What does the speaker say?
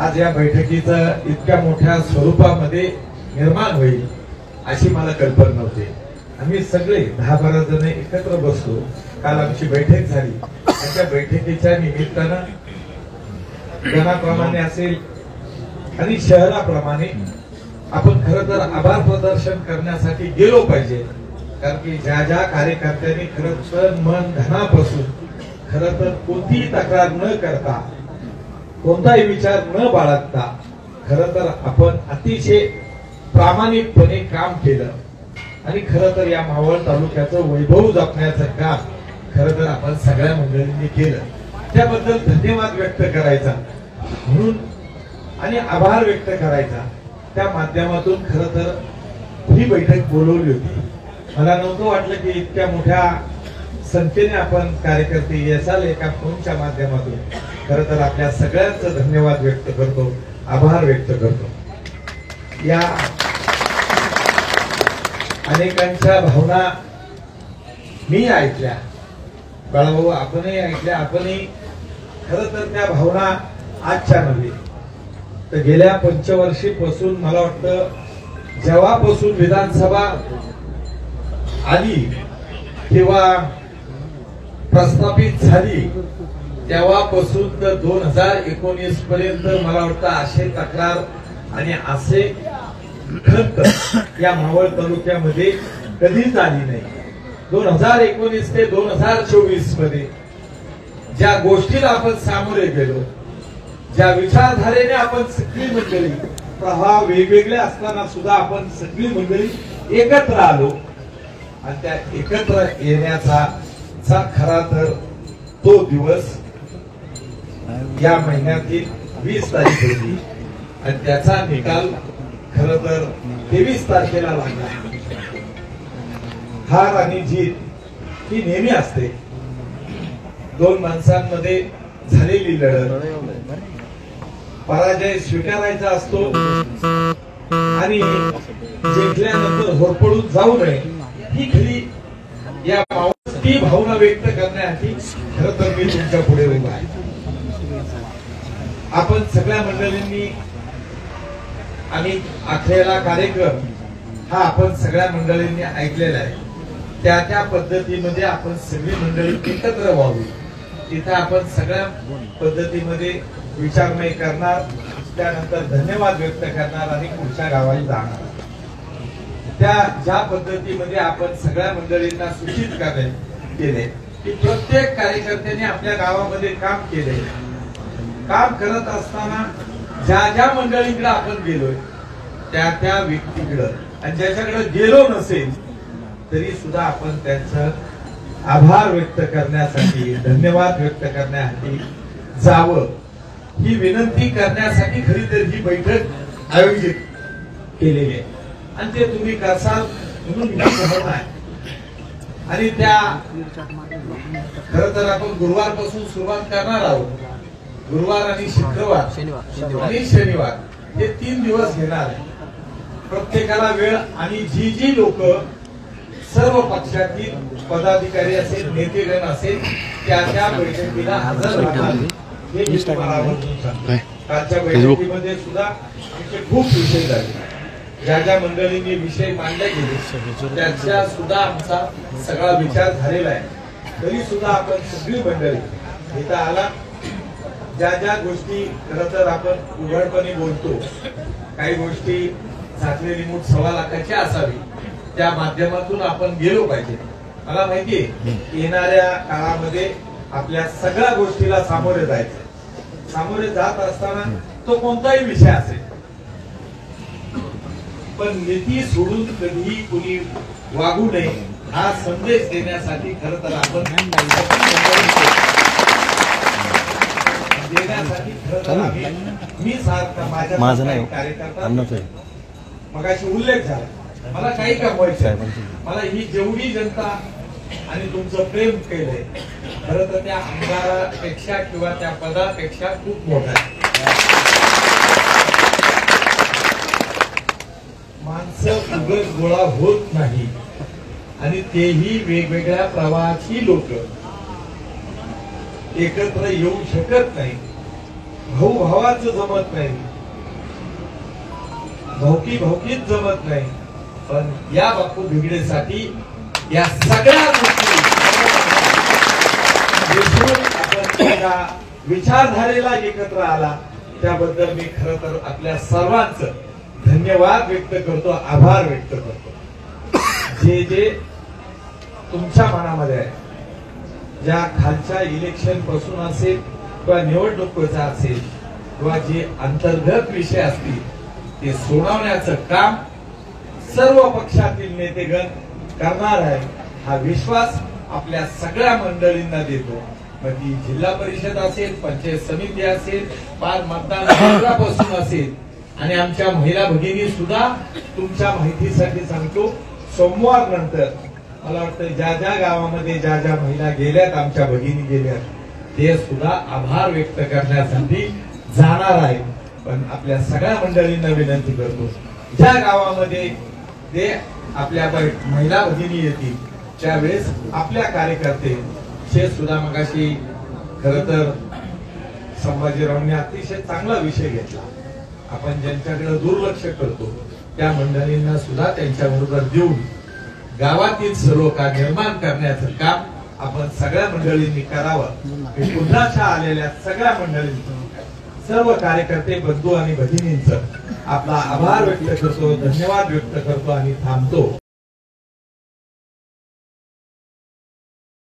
आज या बैठकीचं इतक्या मोठ्या स्वरूपामध्ये निर्माण होईल अशी मला कल्पना नव्हती। आम्ही सगळे 10-12 जण एकत्र बसलो। काल आमची बैठक झाली। त्या बैठकीच्या निमित्तानं जनाप्रमाणे असेल आणि शहराप्रमाणे आपण खरं तर आभार प्रदर्शन करण्यासाठी गेलो पाहिजे। कारण की ज्या ज्या कार्यकर्त्यांनी खरं तर मन धनापासून खरं तर कोणतीही तक्रार न करता कोणताही विचार न बाळगता खरं तर आपण अतिशय प्रामाणिकपणे काम केलं आणि खरं तर या मावळ तालुक्याचं वैभव जपण्याचं काम खरं तर आपण सगळ्या मंडळींनी केलं। त्याबद्दल धन्यवाद व्यक्त करायचा म्हणून आणि आभार व्यक्त करायचा त्या माध्यमातून खरं तर ही बैठक बोलवली होती। मला नव्हतं वाटलं की इतक्या मोठ्या संख्येने आपण कार्यकर्ते येसाल एका फोनच्या माध्यमातून। खरं तर आपल्या सगळ्यांचं धन्यवाद व्यक्त करतो, आभार व्यक्त करतो। या अनेकांच्या भावना मी ऐकल्या, बाळाभाऊ आपणही ऐकल्या। आपणही खरं तर त्या भावना आजच्या नव्हे तर गेल्या पंचवर्षीपासून मला वाटतं जेव्हापासून विधानसभा आली किंवा प्रस्थापित झाली तेव्हापासून तर 2019 पर्यंत मला वाटतं असे तक्रार आणि असे खंत या मावळ तालुक्यामध्ये कधीच आली नाही। 2019 ते 2024 मध्ये ज्या गोष्टीला आपण सामोरे गेलो, ज्या विचारधारेने आपण सगळी मंडळी प्रवाह वेगवेगळे असताना सुद्धा आपण सगळी मंडळी एकत्र आलो आणि त्या एकत्र येण्याचा खरा तर तो दिवस या महिन्यातील 20 तारीख होती आणि त्याचा निकाल खरं तर 23 तारखेला लागला। हार आणि जीत ही नेहमी असते, दोन माणसांमध्ये झालेली लढत। पराजय स्वीकारायचा असतो आणि जिंकल्यानंतर होरपळून जाऊ नये ही खरी या ती भावना व्यक्त करण्यासाठी खरं तर मी तुमच्या पुढे उभा आहे। आपण सगळ्या मंडळींनी आणि आखलेला कार्यक्रम हा आपण सगळ्या मंडळींनी ऐकलेला आहे। त्या त्या पद्धतीमध्ये आपण सगळी मंडळी एकत्र व्हावी, तिथे आपण सगळ्या पद्धतीमध्ये विचारमय करणार, त्यानंतर धन्यवाद व्यक्त करणार आणि पुढच्या गावाला जाणार। त्या ज्या पद्धतीमध्ये आपण सगळ्या मंडळींना सूचित केले की प्रत्येक कार्यकर्त्याने आपल्या गावामध्ये काम केले। काम करत असताना ज्या ज्या मंडळींकडे आपण गेलोय त्या त्या व्यक्तीकडे आणि ज्याच्याकडे गेलो नसेल तरी सुद्धा आपण त्यांचं आभार व्यक्त करण्यासाठी धन्यवाद व्यक्त करण्यासाठी जावं ही विनंती करण्यासाठी खरी तर ही बैठक आयोजित केलेली आहे आणि ते तुम्ही करसाल म्हणून मी भावना आहे। आणि त्या खरं तर आपण गुरुवारपासून सुरुवात करणार आहोत। गुरुवार आणि शुक्रवार आणि शनिवार हे 3 दिवस घेणार आहे। प्रत्येकाला वेळ आणि जी जी लोक सर्व पक्षातील पदाधिकारी असेल नेतेगण असेल त्या त्या बैठकीला हजर राहणार हे मी तुम्हाला आवर्जून सांगतो। कालच्या बैठकीमध्ये सुद्धा आमचे खूप विषय झाले, ज्या ज्या मंडळींनी विषय मांडले गेले त्याचा सुद्धा आमचा सगळा विचार झालेला आहे। तरी सुद्धा आपण सगळी मंडळी इथं आला, ज्या ज्या गोष्टी खरं तर आपण उघडपणे बोलतो, काही गोष्टी झाकलेली मूठ 1.25 लाखाची असावी त्या माध्यमातून आपण गेलो पाहिजे। मला माहितीये येणाऱ्या काळामध्ये आपल्या सगळ्या गोष्टीला सामोरे जायचं। सामोरे जात असताना तो कोणताही विषय असेल पण नीती सोडून कधीही कुणी वागू नये हा संदेश देण्यासाठी खरं तर आपण देण्यासाठी मी सारखा माझ्या कार्यकर्ता मगाशी उल्लेख झाला, मला काही कमवायचं, मला ही जेवढी जनता आणि तुमचं प्रेम केलंय खरं तर त्या आमदारापेक्षा किंवा त्या पदापेक्षा खूप मोठा आहे। माणसं उगाच गोळा होत नाही आणि तेही वेगवेगळ्या प्रवाहाची लोक एकत्र येऊ शकत नाही। भाऊ भावाचं जमत नाही, भाऊकी भाऊकीत जमत नाही, पण या बापू भिगडेसाठी या सगळ्या गोष्टी आपण एका विचारधारेला एकत्र आला, त्याबद्दल मी खरं तर आपल्या सर्वांचं धन्यवाद व्यक्त करतो, आभार व्यक्त करतो. जे जे तुमच्या मनामध्ये आहे, ज्या खालच्या इलेक्शन पासून असेल किंवा निवडणुकीचा असेल किंवा जे अंतर्गत विषय असतील ते सोडवण्याचं काम सर्व पक्षातील नेतेगण करणार आहे, हा विश्वास आपल्या सगळ्या मंडळींना देतो. मग ती जिल्हा परिषद असेल, पंचायत समिती असेल, पार मतदान केंद्रापासून असेल, आणि आमच्या महिला भगिनी सुद्धा तुमच्या माहितीसाठी सांगतो, सोमवार नंतर मला वाटतं ज्या ज्या गावामध्ये ज्या ज्या महिला गेल्यात, आमच्या भगिनी गेल्यात, ते सुद्धा आभार व्यक्त करण्यासाठी जाणार आहे. पण आपल्या सगळ्या मंडळींना विनंती करतो, ज्या गावामध्ये ते आपल्या महिला भगिनी येतील त्यावेळेस आपल्या कार्यकर्ते सुद्धा मगाशी खरं तर संभाजीरावांनी अतिशय चांगला विषय घेतला. आपण ज्यांच्याकडे दुर्लक्ष करतो त्या मंडळींना सुद्धा त्यांच्याबरोबर देऊन गावातील सरोकार निर्माण करण्याचं काम आपण सगळ्या मंडळींनी करावं. पुन्हाच्या आलेल्या सगळ्या मंडळींचं, सर्व कार्यकर्ते बंधू आणि भगिनींचं आपला आभार व्यक्त करतो, धन्यवाद व्यक्त करतो आणि थांबतो.